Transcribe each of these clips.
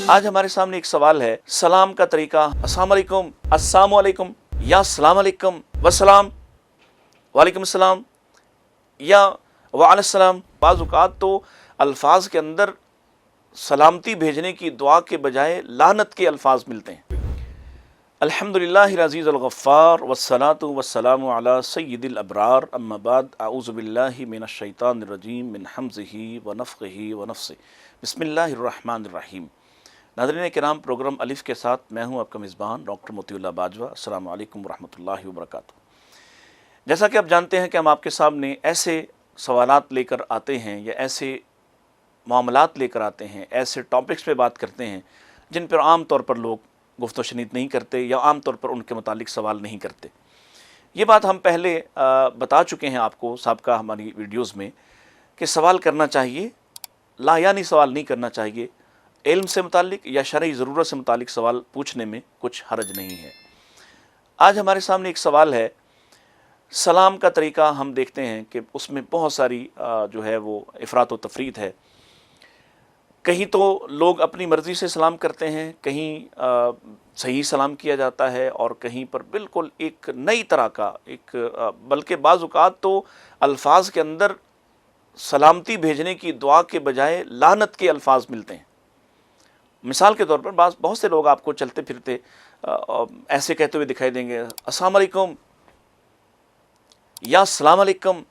آج ہمارے سامنے ایک سوال ہے، سلام کا طریقہ، السلام علیکم، السلام علیکم یا السلام علیکم وسلام، وعلیکم السلام یا وعلیکم السلام۔ بعض اوقات تو الفاظ کے اندر سلامتی بھیجنے کی دعا کے بجائے لعنت کے الفاظ ملتے ہیں۔ الحمدللہ العزیز الغفار والصلاة والسلام علی سید الابرار، اما بعد، اعوذ باللہ من الشیطان الرجیم من حمزہ ونفخہ ونفثہ، بسم اللہ الرحمن الرحیم۔ ناظرین کرام، پروگرام الف کے ساتھ میں ہوں آپ کا میزبان ڈاکٹر موتی اللہ باجوہ۔ السلام علیکم ورحمۃ اللہ وبرکاتہ۔ جیسا کہ آپ جانتے ہیں کہ ہم آپ کے سامنے ایسے سوالات لے کر آتے ہیں یا ایسے معاملات لے کر آتے ہیں، ایسے ٹاپکس پہ بات کرتے ہیں جن پر عام طور پر لوگ گفت و شنید نہیں کرتے یا عام طور پر ان کے متعلق سوال نہیں کرتے۔ یہ بات ہم پہلے بتا چکے ہیں آپ کو سابقہ ہماری ویڈیوز میں کہ سوال کرنا چاہیے، لا یعنی سوال نہیں کرنا چاہیے۔ علم سے متعلق یا شرعی ضرورت سے متعلق سوال پوچھنے میں کچھ حرج نہیں ہے۔ آج ہمارے سامنے ایک سوال ہے، سلام کا طریقہ۔ ہم دیکھتے ہیں کہ اس میں بہت ساری جو ہے وہ افراط و تفریط ہے۔ کہیں تو لوگ اپنی مرضی سے سلام کرتے ہیں، کہیں صحیح سلام کیا جاتا ہے، اور کہیں پر بالکل ایک نئی طرح کا بلکہ بعض اوقات تو الفاظ کے اندر سلامتی بھیجنے کی دعا کے بجائے لعنت کے الفاظ ملتے ہیں۔ مثال کے طور پر بہت سے لوگ آپ کو چلتے پھرتے ایسے کہتے ہوئے دکھائی دیں گے، السلام علیکم یا السلام علیکم۔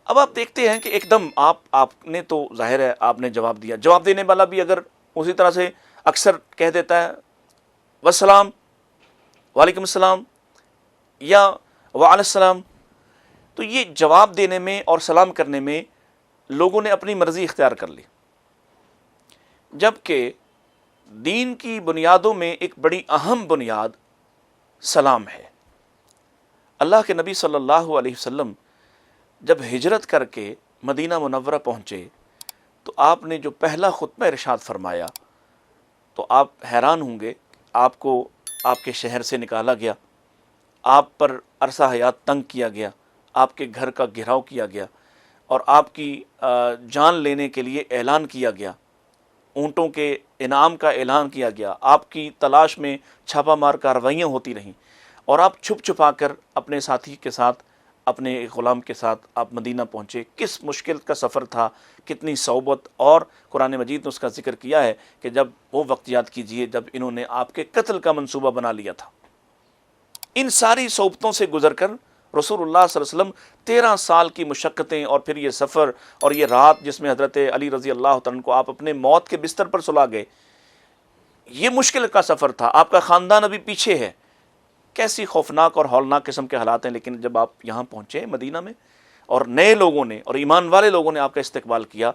اب آپ دیکھتے ہیں کہ ایک دم آپ نے تو ظاہر ہے آپ نے جواب دیا، جواب دینے والا بھی اگر اسی طرح سے اکثر کہہ دیتا ہے والسلام، وعلیکم السلام یا وعلیکم السلام، تو یہ جواب دینے میں اور سلام کرنے میں لوگوں نے اپنی مرضی اختیار کر لی، جبکہ دین کی بنیادوں میں ایک بڑی اہم بنیاد سلام ہے۔ اللہ کے نبی صلی اللہ علیہ وسلم جب ہجرت کر کے مدینہ منورہ پہنچے تو آپ نے جو پہلا خطبہ ارشاد فرمایا تو آپ حیران ہوں گے۔ آپ کو آپ کے شہر سے نکالا گیا، آپ پر عرصہ حیات تنگ کیا گیا، آپ کے گھر کا گھیراؤ کیا گیا، اور آپ کی جان لینے کے لیے اعلان کیا گیا، اونٹوں کے انعام کا اعلان کیا گیا، آپ کی تلاش میں چھاپہ مار کارروائیاں ہوتی رہیں، اور آپ چھپ چھپا کر اپنے ساتھی کے ساتھ، اپنے غلام کے ساتھ آپ مدینہ پہنچے۔ کس مشکل کا سفر تھا، کتنی صعوبت، اور قرآن مجید نے اس کا ذکر کیا ہے کہ جب وہ وقت یاد کیجئے جب انہوں نے آپ کے قتل کا منصوبہ بنا لیا تھا۔ ان ساری صعوبتوں سے گزر کر رسول اللہ صلی اللہ علیہ وسلم 13 سال کی مشقتیں، اور پھر یہ سفر اور یہ رات جس میں حضرت علی رضی اللہ تعالیٰ کو آپ اپنے موت کے بستر پر سلا گئے، یہ مشکل کا سفر تھا۔ آپ کا خاندان ابھی پیچھے ہے، کیسی خوفناک اور ہولناک قسم کے حالات ہیں، لیکن جب آپ یہاں پہنچے مدینہ میں اور نئے لوگوں نے اور ایمان والے لوگوں نے آپ کا استقبال کیا،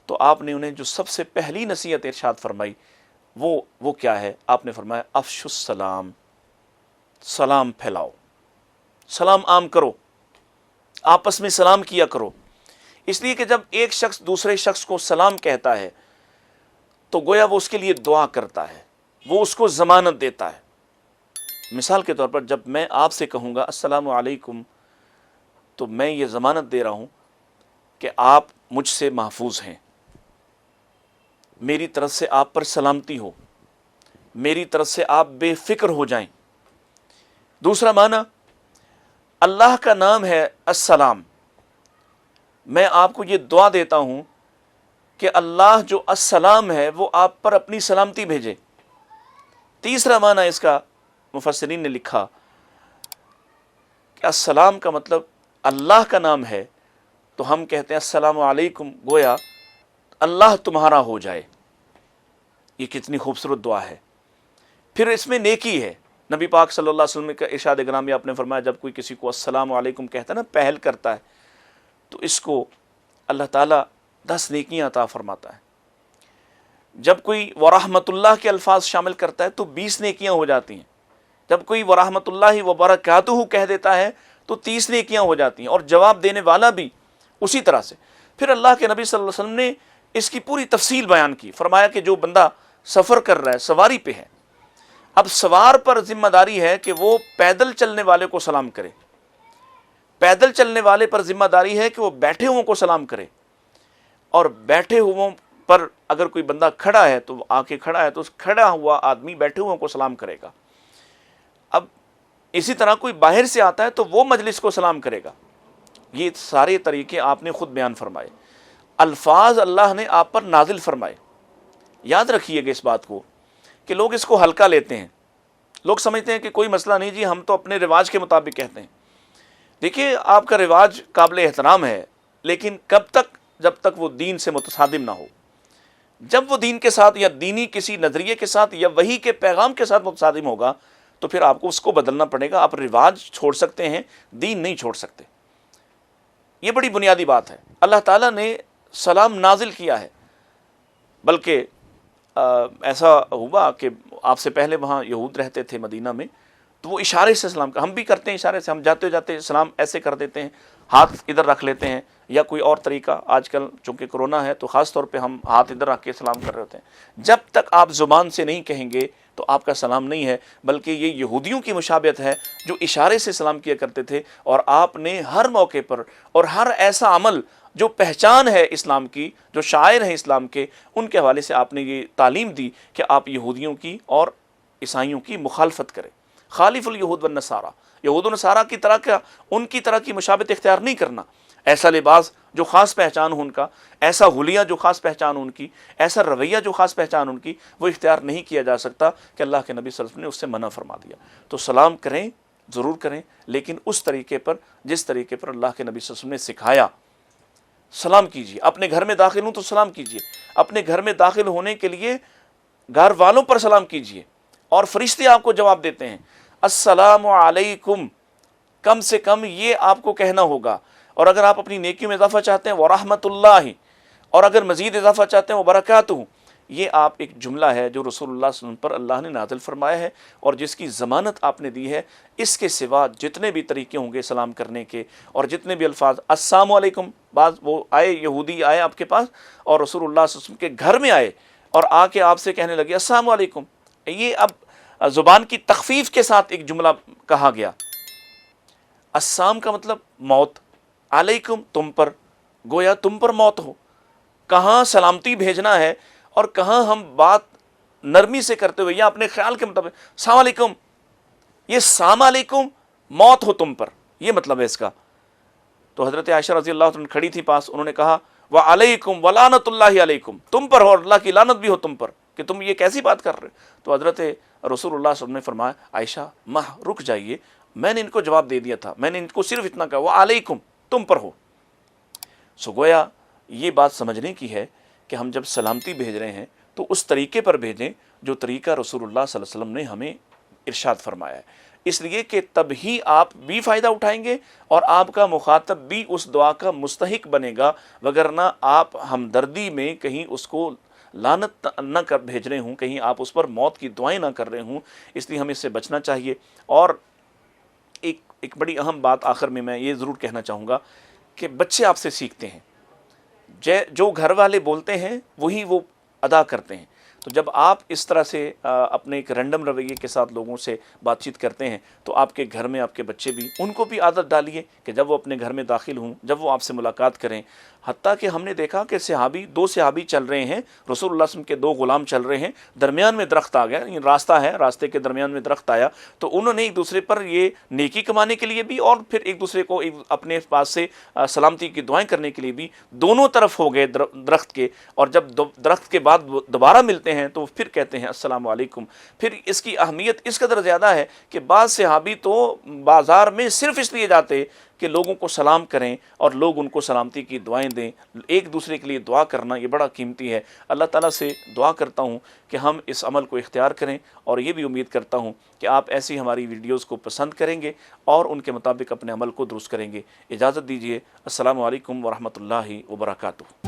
تو آپ نے انہیں جو سب سے پہلی نصیحت ارشاد فرمائی وہ کیا ہے؟ آپ نے فرمایا افشوا السلام، سلام پھیلاؤ، سلام عام کرو، آپس میں سلام کیا کرو۔ اس لیے کہ جب ایک شخص دوسرے شخص کو سلام کہتا ہے تو گویا وہ اس کے لیے دعا کرتا ہے، وہ اس کو ضمانت دیتا ہے۔ مثال کے طور پر جب میں آپ سے کہوں گا السلام علیکم، تو میں یہ ضمانت دے رہا ہوں کہ آپ مجھ سے محفوظ ہیں، میری طرف سے آپ پر سلامتی ہو، میری طرف سے آپ بے فکر ہو جائیں۔ دوسرا معنی، اللہ کا نام ہے السلام، میں آپ کو یہ دعا دیتا ہوں کہ اللہ جو السلام ہے وہ آپ پر اپنی سلامتی بھیجے۔ تیسرا معنی اس کا مفسرین نے لکھا کہ السلام کا مطلب اللہ کا نام ہے، تو ہم کہتے ہیں السلام علیکم، گویا اللہ تمہارا ہو جائے۔ یہ کتنی خوبصورت دعا ہے۔ پھر اس میں نیکی ہے۔ نبی پاک صلی اللہ علیہ وسلم کا ارشاد گرامی آپ نے فرمایا جب کوئی کسی کو السلام علیکم کہتا ہے نا، پہل کرتا ہے، تو اس کو اللہ تعالیٰ 10 نیکیاں عطا فرماتا ہے۔ جب کوئی ورحمت اللہ کے الفاظ شامل کرتا ہے تو 20 نیکیاں ہو جاتی ہیں۔ جب کوئی ورحمت اللہ وبرکاتہ کہہ دیتا ہے تو 30 نیکیاں ہو جاتی ہیں، اور جواب دینے والا بھی اسی طرح سے۔ پھر اللہ کے نبی صلی اللہ علیہ وسلم نے اس کی پوری تفصیل بیان کی، فرمایا کہ جو بندہ سفر کر رہا ہے، سواری پہ ہے، اب سوار پر ذمہ داری ہے کہ وہ پیدل چلنے والے کو سلام کرے، پیدل چلنے والے پر ذمہ داری ہے کہ وہ بیٹھے ہوئوں کو سلام کرے، اور بیٹھے ہوئوں پر اگر کوئی بندہ کھڑا ہے تو آ کے کھڑا ہے تو اس کھڑا ہوا آدمی بیٹھے ہوئے کو سلام کرے گا. اب اسی طرح کوئی باہر سے آتا ہے تو وہ مجلس کو سلام کرے گا. یہ سارے طریقے آپ نے خود بیان فرمائے, الفاظ اللہ نے آپ پر نازل فرمائے. یاد رکھیے گا اس بات کو کہ لوگ اس کو ہلکا لیتے ہیں. لوگ سمجھتے ہیں کہ کوئی مسئلہ نہیں جی, ہم تو اپنے رواج کے مطابق کہتے ہیں. دیکھیے آپ کا رواج قابل احترام ہے, لیکن کب تک؟ جب تک وہ دین سے متصادم نہ ہو. جب وہ دین کے ساتھ یا دینی کسی نظریے کے ساتھ یا وحی کے پیغام کے ساتھ متصادم ہوگا تو پھر آپ کو اس کو بدلنا پڑے گا. آپ رواج چھوڑ سکتے ہیں, دین نہیں چھوڑ سکتے. یہ بڑی بنیادی بات ہے. اللہ تعالیٰ نے سلام نازل کیا ہے, بلکہ ایسا ہوا کہ آپ سے پہلے وہاں یہود رہتے تھے مدینہ میں, تو وہ اشارے سے سلام ہم بھی کرتے ہیں. اشارے سے ہم جاتے جاتے سلام ایسے کر دیتے ہیں, ہاتھ ادھر رکھ لیتے ہیں, یا کوئی اور طریقہ. آج کل چونکہ کرونا ہے تو خاص طور پہ ہم ہاتھ ادھر رکھ کے سلام کر رہے ہوتے ہیں. جب تک آپ زبان سے نہیں کہیں گے تو آپ کا سلام نہیں ہے, بلکہ یہ یہودیوں کی مشابہت ہے جو اشارے سے سلام کیا کرتے تھے. اور آپ نے ہر موقع پر اور ہر ایسا عمل جو پہچان ہے اسلام کی, جو شاعر ہیں اسلام کے, ان کے حوالے سے آپ نے یہ تعلیم دی کہ آپ یہودیوں کی اور عیسائیوں کی مخالفت کریں. خالف الیہود والنصارہ, یہود و نصارہ کی طرح کا, ان کی طرح کی مشابہت اختیار نہیں کرنا. ایسا لباس جو خاص پہچان ہو ان کا, ایسا حلیہ جو خاص پہچان ہو ان کی, ایسا رویہ جو خاص پہچان ان کی, وہ اختیار نہیں کیا جا سکتا کہ اللہ کے نبی صلی اللہ علیہ وسلم نے اس سے منع فرما دیا. تو سلام کریں, ضرور کریں, لیکن اس طریقے پر جس طریقے پر اللہ کے نبی صلی اللہ علیہ وسلم نے سکھایا. سلام کیجیے. اپنے گھر میں داخل ہوں تو سلام کیجیے. اپنے گھر میں داخل ہونے کے لیے گھر والوں پر سلام کیجیے, اور فرشتے آپ کو جواب دیتے ہیں السلام علیکم. کم سے کم یہ آپ کو کہنا ہوگا. اور اگر آپ اپنی نیکیوں میں اضافہ چاہتے ہیں ورحمۃ اللہ, اور اگر مزید اضافہ چاہتے ہیں وبرکاتہ. یہ آپ ایک جملہ ہے جو رسول اللہ صلی اللہ علیہ وسلم پر اللہ نے نازل فرمایا ہے, اور جس کی ضمانت آپ نے دی ہے. اس کے سوا جتنے بھی طریقے ہوں گے سلام کرنے کے, اور جتنے بھی الفاظ, السلام علیکم, بعض وہ آئے یہودی آئے آپ کے پاس اور رسول اللہ صلی اللہ علیہ وسلم کے گھر میں آئے اور آ کے آپ سے کہنے لگے السلام علیکم. یہ اب زبان کی تخفیف کے ساتھ ایک جملہ کہا گیا. السلام کا مطلب موت, علیکم تم پر, گویا تم پر موت ہو. کہاں سلامتی بھیجنا ہے اور کہاں ہم بات نرمی سے کرتے ہوئے یا اپنے خیال کے مطابق السلام علیکم, یہ السلام علیکم موت ہو تم پر, یہ مطلب ہے اس کا. تو حضرت عائشہ رضی اللہ عنہ کھڑی تھی پاس, انہوں نے کہا وعلیکم ولعنۃ اللہ علیکم, تم پر ہو اور اللہ کی لعنت بھی ہو تم پر, کہ تم یہ کیسی بات کر رہے. تو حضرت رسول اللہ صلی اللہ علیہ وسلم نے فرمایا عائشہ ماہ رک جائیے, میں نے ان کو جواب دے دیا تھا, میں نے ان کو صرف اتنا کہا وعلیکم تم پر ہو. سو گویا یہ بات سمجھنے کی ہے کہ ہم جب سلامتی بھیج رہے ہیں تو اس طریقے پر بھیجیں جو طریقہ رسول اللہ صلی اللہ علیہ وسلم نے ہمیں ارشاد فرمایا ہے. اس لیے کہ تب ہی آپ بھی فائدہ اٹھائیں گے اور آپ کا مخاطب بھی اس دعا کا مستحق بنے گا, وگرنہ آپ ہمدردی میں کہیں اس کو لعنت نہ کر بھیج رہے ہوں, کہیں آپ اس پر موت کی دعائیں نہ کر رہے ہوں. اس لیے ہمیں اس سے بچنا چاہیے. اور ایک بڑی اہم بات آخر میں یہ ضرور کہنا چاہوں گا کہ بچے آپ سے سیکھتے ہیں, جو گھر والے بولتے ہیں وہی وہ ادا کرتے ہیں. تو جب آپ اس طرح سے اپنے ایک رینڈم رویے کے ساتھ لوگوں سے بات چیت کرتے ہیں تو آپ کے گھر میں آپ کے بچے بھی, ان کو بھی عادت ڈالیے کہ جب وہ اپنے گھر میں داخل ہوں, جب وہ آپ سے ملاقات کریں. حتیٰ کہ ہم نے دیکھا کہ دو صحابی چل رہے ہیں, رسول اللہ صلی اللہ علیہ وسلم کے 2 غلام چل رہے ہیں, درمیان میں درخت آ گیا, راستہ ہے, راستے کے درمیان میں درخت آیا, تو انہوں نے ایک دوسرے پر یہ نیکی کمانے کے لیے بھی اور پھر ایک دوسرے کو اپنے پاس سے سلامتی کی دعائیں کرنے کے لیے بھی دونوں طرف ہو گئے درخت کے. اور جب درخت کے بعد دوبارہ ملتے ہیں تو پھر کہتے ہیں السلام علیکم. پھر اس کی اہمیت اس قدر زیادہ ہے کہ بعض صحابی تو بازار میں صرف اس لیے جاتے کہ لوگوں کو سلام کریں اور لوگ ان کو سلامتی کی دعائیں دیں. ایک دوسرے کے لیے دعا کرنا یہ بڑا قیمتی ہے. اللہ تعالیٰ سے دعا کرتا ہوں کہ ہم اس عمل کو اختیار کریں, اور یہ بھی امید کرتا ہوں کہ آپ ایسی ہماری ویڈیوز کو پسند کریں گے اور ان کے مطابق اپنے عمل کو درست کریں گے. اجازت دیجیے. السلام علیکم ورحمۃ اللہ وبرکاتہ.